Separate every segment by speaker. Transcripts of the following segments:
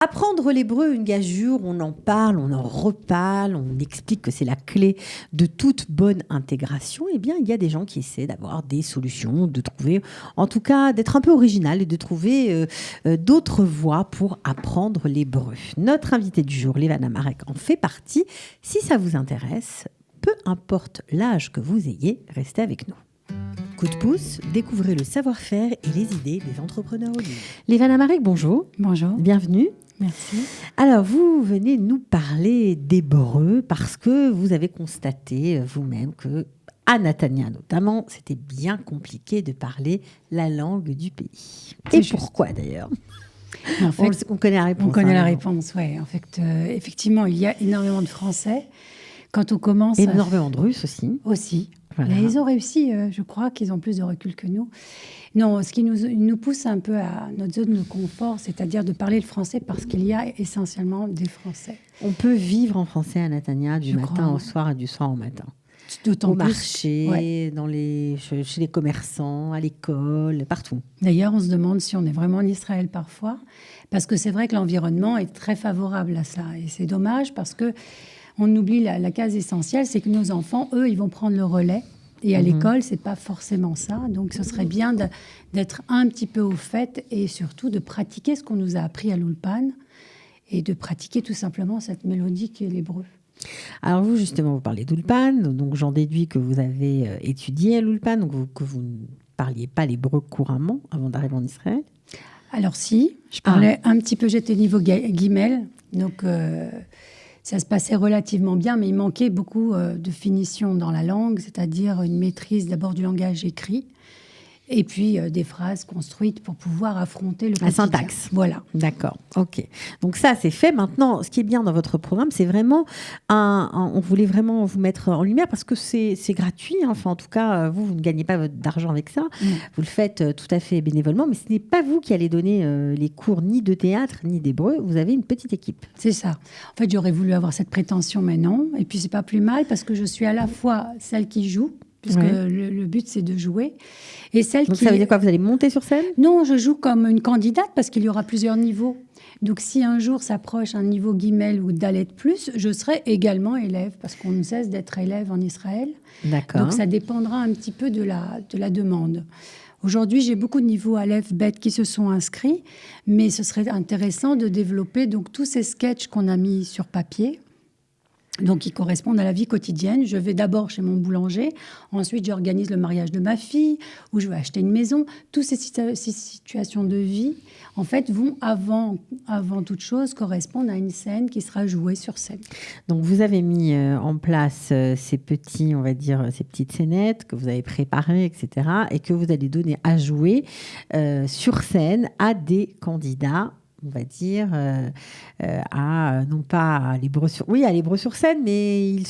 Speaker 1: Apprendre l'hébreu, une gageure, on en parle, on en reparle, on explique que c'est la clé de toute bonne intégration. Eh bien, il y a des gens qui essaient d'avoir des solutions, de trouver, en tout cas, d'être un peu original et de trouver d'autres voies pour apprendre l'hébreu. Notre invité du jour, Levana Marek, en fait partie. Si ça vous intéresse, peu importe l'âge que vous ayez, restez avec nous. Coup de pouce, découvrez le savoir-faire et les idées des entrepreneurs au ligne. Levana Marek, bonjour.
Speaker 2: Bonjour.
Speaker 1: Bienvenue.
Speaker 2: Merci.
Speaker 1: Alors, vous venez nous parler d'hébreu parce que vous avez constaté vous-même que, à Natania notamment, c'était bien compliqué de parler la langue du pays. Et pourquoi d'ailleurs ?
Speaker 2: En fait,
Speaker 1: on connaît la réponse.
Speaker 2: On connaît la réponse, oui. En fait, effectivement, il y a énormément de Français. Quand on commence...
Speaker 1: Énormément de Russes aussi.
Speaker 2: Aussi.
Speaker 1: Voilà.
Speaker 2: Mais ils ont réussi, je crois qu'ils ont plus de recul que nous. Non, ce qui nous pousse un peu à notre zone de confort, c'est-à-dire de parler le français parce qu'il y a essentiellement des Français.
Speaker 1: On peut vivre en français à Natania du matin
Speaker 2: crois,
Speaker 1: au soir et du soir au matin.
Speaker 2: D'autant
Speaker 1: au
Speaker 2: plus,
Speaker 1: marché, chez les commerçants, à l'école, partout.
Speaker 2: D'ailleurs, on se demande si on est vraiment en Israël parfois, parce que c'est vrai que l'environnement est très favorable à ça. Et c'est dommage parce que on oublie la case essentielle, c'est que nos enfants, eux, ils vont prendre le relais. Et à l'école, c'est pas forcément ça. Donc, ce serait bien d'être un petit peu au fait et surtout de pratiquer ce qu'on nous a appris à l'Ulpan et de pratiquer tout simplement cette mélodie qui est l'hébreu.
Speaker 1: Alors vous, justement, vous parlez d'Ulpan. Donc, j'en déduis que vous avez étudié à l'Ulpan, donc que vous ne parliez pas l'hébreu couramment avant d'arriver en Israël.
Speaker 2: Alors si, je parlais un petit peu, j'étais niveau guimel, donc... ça se passait relativement bien, mais il manquait beaucoup de finition dans la langue, c'est-à-dire une maîtrise d'abord du langage écrit, et puis des phrases construites pour pouvoir affronter le quotidien.
Speaker 1: La syntaxe.
Speaker 2: Voilà.
Speaker 1: D'accord, ok. Donc ça, c'est fait. Maintenant, ce qui est bien dans votre programme, c'est vraiment on voulait vraiment vous mettre en lumière parce que c'est gratuit. Hein. Enfin, en tout cas, vous ne gagnez pas d'argent avec ça. Vous le faites tout à fait bénévolement, mais ce n'est pas vous qui allez donner les cours ni de théâtre, ni d'hébreu. Vous avez une petite équipe.
Speaker 2: C'est ça. En fait, j'aurais voulu avoir cette prétention, mais non. Et puis, c'est pas plus mal parce que je suis à la fois celle qui joue, puisque le but, c'est de jouer. Et celle
Speaker 1: Donc, ça veut dire quoi ? Vous allez monter sur scène ?
Speaker 2: Non, je joue comme une candidate parce qu'il y aura plusieurs niveaux. Donc, si un jour s'approche un niveau guimel ou dalet plus, je serai également élève parce qu'on ne cesse d'être élève en Israël.
Speaker 1: D'accord.
Speaker 2: Donc, ça dépendra un petit peu de la demande. Aujourd'hui, j'ai beaucoup de niveaux aleph, bet qui se sont inscrits, mais ce serait intéressant de développer donc tous ces sketchs qu'on a mis sur papier. Donc, qui correspondent à la vie quotidienne. Je vais d'abord chez mon boulanger. Ensuite, j'organise le mariage de ma fille ou je vais acheter une maison. Toutes ces situations de vie, en fait, vont avant toute chose correspondre à une scène qui sera jouée sur scène.
Speaker 1: Donc, vous avez mis en place ces petites scénettes que vous avez préparées, etc. et que vous allez donner à jouer sur scène à des candidats, on va dire, non pas à l'hébreu sur scène, mais ils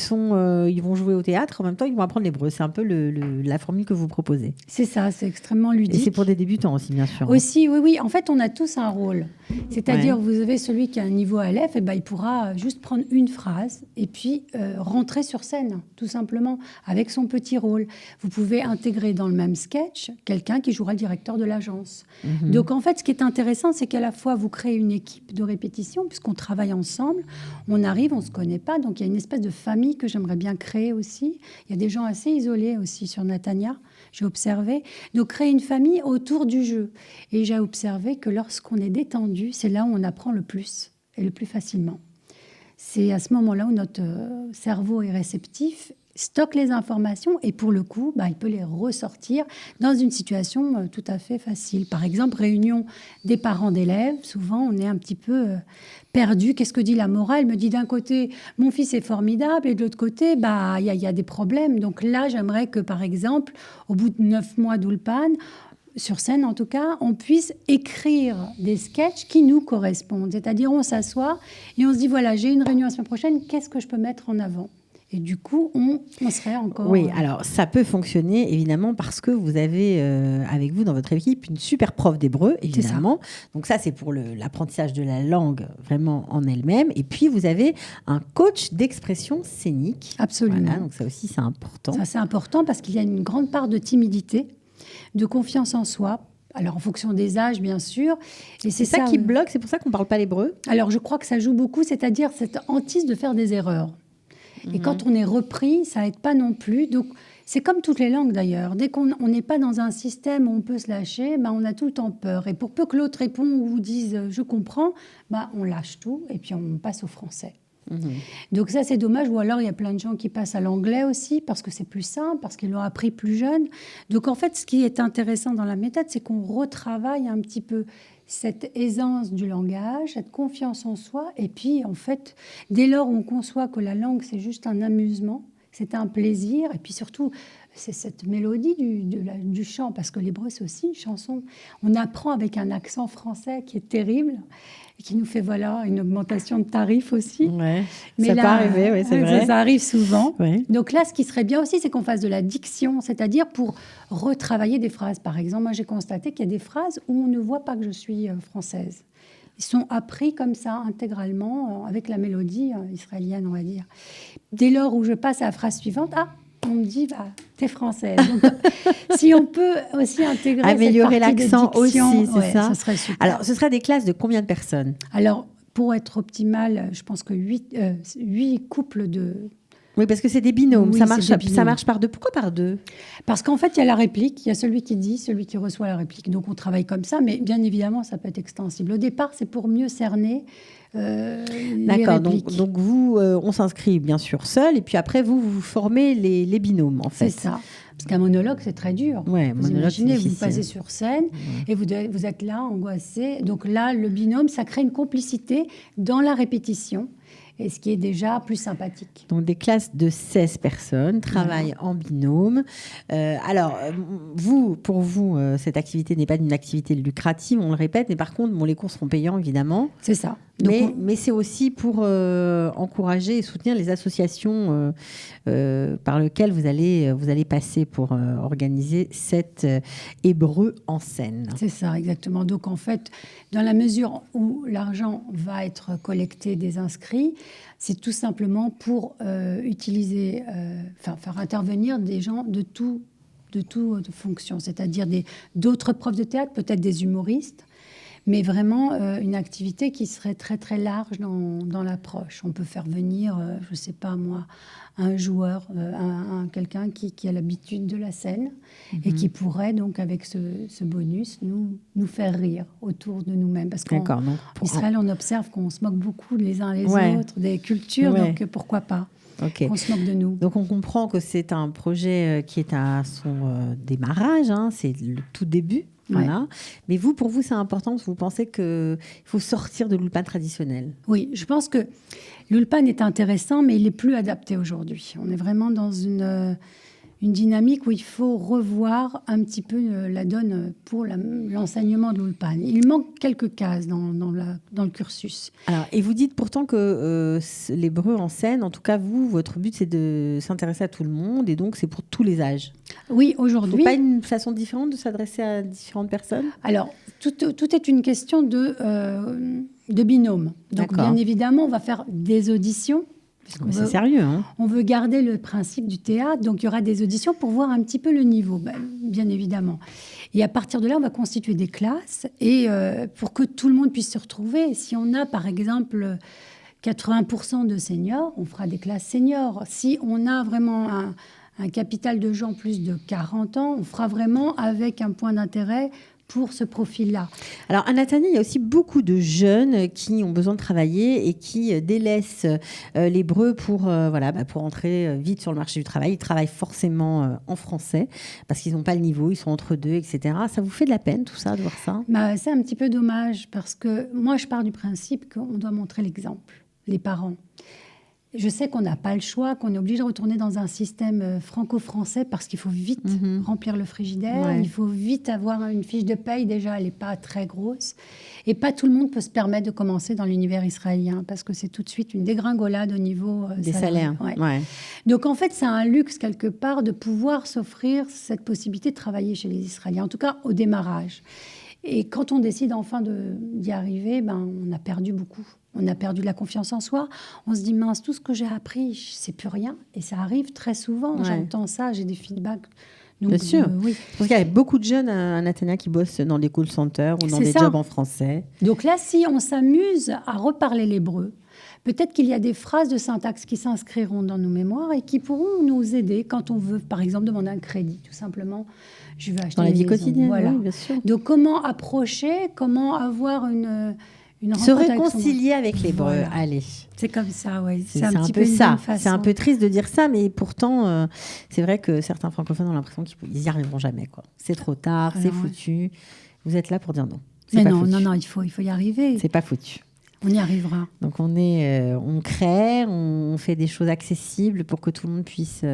Speaker 1: vont jouer au théâtre, en même temps ils vont apprendre l'hébreu. C'est un peu la formule que vous proposez.
Speaker 2: C'est ça, c'est extrêmement ludique.
Speaker 1: Et c'est pour des débutants aussi, bien sûr.
Speaker 2: Aussi, oui. En fait, on a tous un rôle. C'est-à-dire, vous avez celui qui a un niveau Aleph, et il pourra juste prendre une phrase et puis rentrer sur scène, tout simplement, avec son petit rôle. Vous pouvez intégrer dans le même sketch quelqu'un qui jouera le directeur de l'agence. Donc, en fait, ce qui est intéressant, c'est qu'à la fois, vous créez une équipe de répétition, puisqu'on travaille ensemble. On arrive, on ne se connaît pas. Donc, il y a une espèce de famille que j'aimerais bien créer aussi. Il y a des gens assez isolés aussi sur Natania, j'ai observé. Donc, créer une famille autour du jeu. Et j'ai observé que lorsqu'on est détendu, c'est là où on apprend le plus et le plus facilement. C'est à ce moment-là où notre cerveau est réceptif, stocke les informations et pour le coup, il peut les ressortir dans une situation tout à fait facile. Par exemple, réunion des parents d'élèves, souvent on est un petit peu perdu. Qu'est-ce que dit la morale ? Elle me dit d'un côté, mon fils est formidable et de l'autre côté, il y a des problèmes. Donc là, j'aimerais que, par exemple, au bout de 9 mois d'Ulpan, sur scène en tout cas, on puisse écrire des sketchs qui nous correspondent. C'est-à-dire, on s'assoit et on se dit, voilà, j'ai une réunion la semaine prochaine, qu'est-ce que je peux mettre en avant ? Et du coup, on serait encore...
Speaker 1: Oui, alors ça peut fonctionner, évidemment, parce que vous avez avec vous dans votre équipe une super prof d'hébreu, évidemment. Donc ça, c'est pour l'apprentissage de la langue vraiment en elle-même. Et puis, vous avez un coach d'expression scénique.
Speaker 2: Absolument.
Speaker 1: Voilà, donc ça aussi, c'est important.
Speaker 2: Ça, c'est important parce qu'il y a une grande part de timidité, de confiance en soi, Alors, en fonction des âges, bien sûr. Et
Speaker 1: c'est ça qui bloque, c'est pour ça qu'on ne parle pas l'hébreu?
Speaker 2: Alors, je crois que ça joue beaucoup, c'est-à-dire cette hantise de faire des erreurs. Et quand on est repris, ça n'aide pas non plus. Donc, c'est comme toutes les langues d'ailleurs. Dès qu'on n'est pas dans un système où on peut se lâcher, on a tout le temps peur. Et pour peu que l'autre réponde ou dise « je comprends », on lâche tout et puis on passe au français. Donc ça, c'est dommage. Ou alors, il y a plein de gens qui passent à l'anglais aussi parce que c'est plus simple, parce qu'ils l'ont appris plus jeune. Donc en fait, ce qui est intéressant dans la méthode, c'est qu'on retravaille un petit peu cette aisance du langage, cette confiance en soi. Et puis, en fait, dès lors où on conçoit que la langue, c'est juste un amusement, c'est un plaisir, et puis surtout, c'est cette mélodie du chant, parce que l'hébreu, c'est aussi une chanson. On apprend avec un accent français qui est terrible, et qui nous fait, une augmentation de tarifs aussi.
Speaker 1: Ouais, mais ça peut arriver, oui, c'est vrai.
Speaker 2: Ça arrive souvent.
Speaker 1: Ouais.
Speaker 2: Donc là, ce qui serait bien aussi, c'est qu'on fasse de la diction, c'est-à-dire pour retravailler des phrases. Par exemple, moi, j'ai constaté qu'il y a des phrases où on ne voit pas que je suis française. Ils sont appris comme ça, intégralement, avec la mélodie israélienne, on va dire. Dès lors où je passe à la phrase suivante, on me dit, t'es française. Donc, si on peut aussi intégrer
Speaker 1: améliorer l'accent aussi, c'est ça.
Speaker 2: Ça serait super.
Speaker 1: Alors, ce serait des classes de combien de personnes?
Speaker 2: Alors, pour être optimal, je pense que 8 couples de...
Speaker 1: Oui, parce que c'est des binômes.
Speaker 2: Oui,
Speaker 1: ça marche par deux. Pourquoi par deux?
Speaker 2: Parce qu'en fait, il y a la réplique, il y a celui qui dit, celui qui reçoit la réplique. Donc, on travaille comme ça, mais bien évidemment, ça peut être extensible. Au départ, c'est pour mieux cerner
Speaker 1: D'accord, donc vous, on s'inscrit bien sûr seul, et puis après, vous formez les binômes, en fait.
Speaker 2: C'est ça. Parce qu'un monologue, c'est très dur.
Speaker 1: Ouais,
Speaker 2: vous imaginez, vous passez sur scène et vous êtes là, angoissé. Donc là, le binôme, ça crée une complicité dans la répétition. Et ce qui est déjà plus sympathique.
Speaker 1: Donc, des classes de 16 personnes travaillent en binôme. Alors, pour vous, cette activité n'est pas une activité lucrative, on le répète, mais par contre, les cours seront payants, évidemment.
Speaker 2: C'est ça.
Speaker 1: Mais c'est aussi pour encourager et soutenir les associations par lesquelles vous allez passer pour organiser cet hébreu en scène.
Speaker 2: C'est ça, exactement. Donc, en fait, dans la mesure où l'argent va être collecté des inscrits, c'est tout simplement pour faire intervenir des gens de toute fonction, c'est-à-dire d'autres profs de théâtre, peut-être des humoristes, mais vraiment une activité qui serait très, très large dans l'approche. On peut faire venir, je ne sais pas moi, un joueur, quelqu'un qui a l'habitude de la scène et qui pourrait, donc, avec ce bonus, nous faire rire autour de nous-mêmes. Parce qu'en Israël, on observe qu'on se moque beaucoup les uns les autres, des cultures, donc pourquoi pas qu'on se moque de nous.
Speaker 1: Donc, on comprend que c'est un projet qui est à son démarrage, c'est le tout début. Voilà. Mais pour vous, c'est important parce que vous pensez qu'il faut sortir de l'Ulpan traditionnel.
Speaker 2: Oui, je pense que l'Ulpan est intéressant, mais il n'est plus adapté aujourd'hui. On est vraiment dans une dynamique où il faut revoir un petit peu la donne pour l'enseignement de l'Ulpan. Il manque quelques cases dans le cursus.
Speaker 1: Alors, et vous dites pourtant que l'hébreu en scène, en tout cas votre but c'est de s'intéresser à tout le monde et donc c'est pour tous les âges.
Speaker 2: Oui, aujourd'hui.
Speaker 1: Pas une façon différente de s'adresser à différentes personnes? Alors,
Speaker 2: tout est une question de binôme. Donc, bien évidemment, on va faire des auditions.
Speaker 1: C'est sérieux, hein.
Speaker 2: On veut garder le principe du théâtre, donc il y aura des auditions pour voir un petit peu le niveau, bien évidemment. Et à partir de là, on va constituer des classes et pour que tout le monde puisse se retrouver. Si on a, par exemple, 80% de seniors, on fera des classes seniors. Si on a vraiment un capital de gens plus de 40 ans, on fera vraiment avec un point d'intérêt pour ce profil-là.
Speaker 1: Alors, à Nathalie, il y a aussi beaucoup de jeunes qui ont besoin de travailler et qui délaissent l'hébreu pour entrer vite sur le marché du travail. Ils travaillent forcément en français parce qu'ils n'ont pas le niveau, ils sont entre deux, etc. Ça vous fait de la peine, tout ça, de voir ça?
Speaker 2: C'est un petit peu dommage parce que moi, je pars du principe qu'on doit montrer l'exemple, les parents. Je sais qu'on n'a pas le choix, qu'on est obligé de retourner dans un système franco-français parce qu'il faut vite remplir le frigidaire. Ouais. Il faut vite avoir une fiche de paye. Déjà, elle n'est pas très grosse. Et pas tout le monde peut se permettre de commencer dans l'univers israélien parce que c'est tout de suite une dégringolade au niveau
Speaker 1: des salaires. Ouais.
Speaker 2: Donc, en fait, c'est un luxe quelque part de pouvoir s'offrir cette possibilité de travailler chez les Israéliens, en tout cas au démarrage. Et quand on décide enfin d'y arriver, on a perdu beaucoup. On a perdu de la confiance en soi. On se dit, mince, tout ce que j'ai appris, c'est plus rien. Et ça arrive très souvent. Ouais. J'entends ça, j'ai des feedbacks Donc,
Speaker 1: bien sûr.
Speaker 2: Oui.
Speaker 1: Parce qu'il y a beaucoup de jeunes à Natania qui bossent dans des call centers ou dans des jobs en français.
Speaker 2: Donc là, si on s'amuse à reparler l'hébreu, peut-être qu'il y a des phrases de syntaxe qui s'inscriront dans nos mémoires et qui pourront nous aider quand on veut, par exemple, demander un crédit, tout simplement. Je vais acheter
Speaker 1: dans la vie
Speaker 2: maison.
Speaker 1: quotidienne,
Speaker 2: voilà.
Speaker 1: Oui, bien sûr.
Speaker 2: Donc comment approcher, comment avoir une
Speaker 1: se réconcilier avec l'hébreu.
Speaker 2: Voilà.
Speaker 1: Allez.
Speaker 2: C'est comme ça, oui.
Speaker 1: C'est un petit peu ça. C'est un peu triste de dire ça, mais pourtant, c'est vrai que certains francophones ont l'impression qu'ils n'y arriveront jamais, quoi. C'est trop tard, c'est foutu. Vous êtes là pour dire non.
Speaker 2: Mais non, il faut y arriver.
Speaker 1: C'est pas foutu.
Speaker 2: On y arrivera.
Speaker 1: Donc on crée, on fait des choses accessibles pour que tout le monde puisse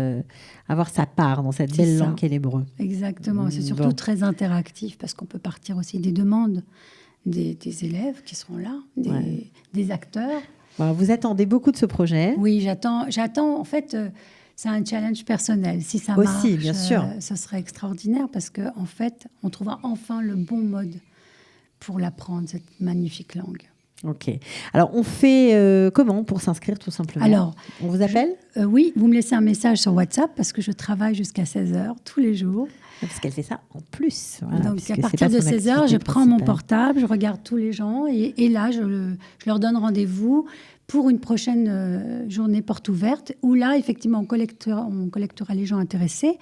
Speaker 1: avoir sa part dans cette belle langue qu'est l'hébreu.
Speaker 2: Exactement. C'est surtout très interactif parce qu'on peut partir aussi des demandes des élèves qui seront là, des acteurs.
Speaker 1: Bon, vous attendez beaucoup de ce projet.
Speaker 2: Oui, j'attends. En fait, c'est un challenge personnel. Si ça
Speaker 1: aussi,
Speaker 2: marche,
Speaker 1: bien sûr.
Speaker 2: Ce serait extraordinaire parce qu'en fait, on trouvera enfin le bon mode pour l'apprendre, cette magnifique langue.
Speaker 1: Ok. Alors, on fait comment pour s'inscrire, tout simplement?
Speaker 2: Alors,
Speaker 1: on vous appelle?
Speaker 2: Oui, vous me laissez un message sur WhatsApp parce que je travaille jusqu'à 16h tous les jours.
Speaker 1: Parce qu'elle fait ça en plus. Voilà,
Speaker 2: donc, à partir de 16h, je prends mon portable, je regarde tous les gens et là, je leur donne rendez-vous pour une prochaine journée porte ouverte où là, effectivement, on collectera les gens intéressés,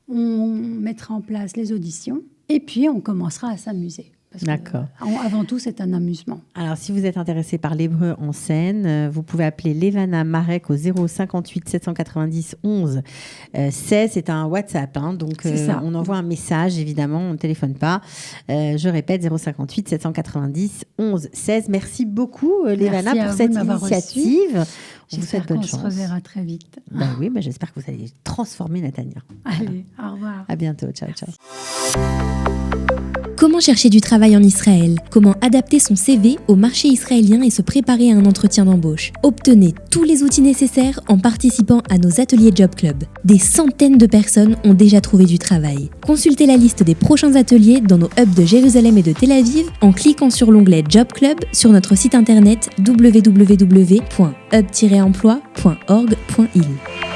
Speaker 2: on mettra en place les auditions et puis on commencera à s'amuser.
Speaker 1: D'accord.
Speaker 2: Avant tout, c'est un amusement.
Speaker 1: Alors, si vous êtes intéressé par l'hébreu en scène, vous pouvez appeler Levana Marek au 058 790 11 16. C'est un WhatsApp, hein, donc on envoie un message, évidemment, on ne téléphone pas. Je répète, 058 790 11 16. Merci beaucoup, Levana, pour cette initiative. On vous souhaite bonne chance.
Speaker 2: On se reverra très vite.
Speaker 1: Oui, j'espère que vous allez transformer Natania.
Speaker 2: Allez, au revoir.
Speaker 1: À bientôt. Ciao, ciao.
Speaker 3: Comment chercher du travail en Israël? Comment adapter son CV au marché israélien et se préparer à un entretien d'embauche? Obtenez tous les outils nécessaires en participant à nos ateliers Job Club. Des centaines de personnes ont déjà trouvé du travail. Consultez la liste des prochains ateliers dans nos hubs de Jérusalem et de Tel Aviv en cliquant sur l'onglet Job Club sur notre site internet www.hub-emploi.org.il.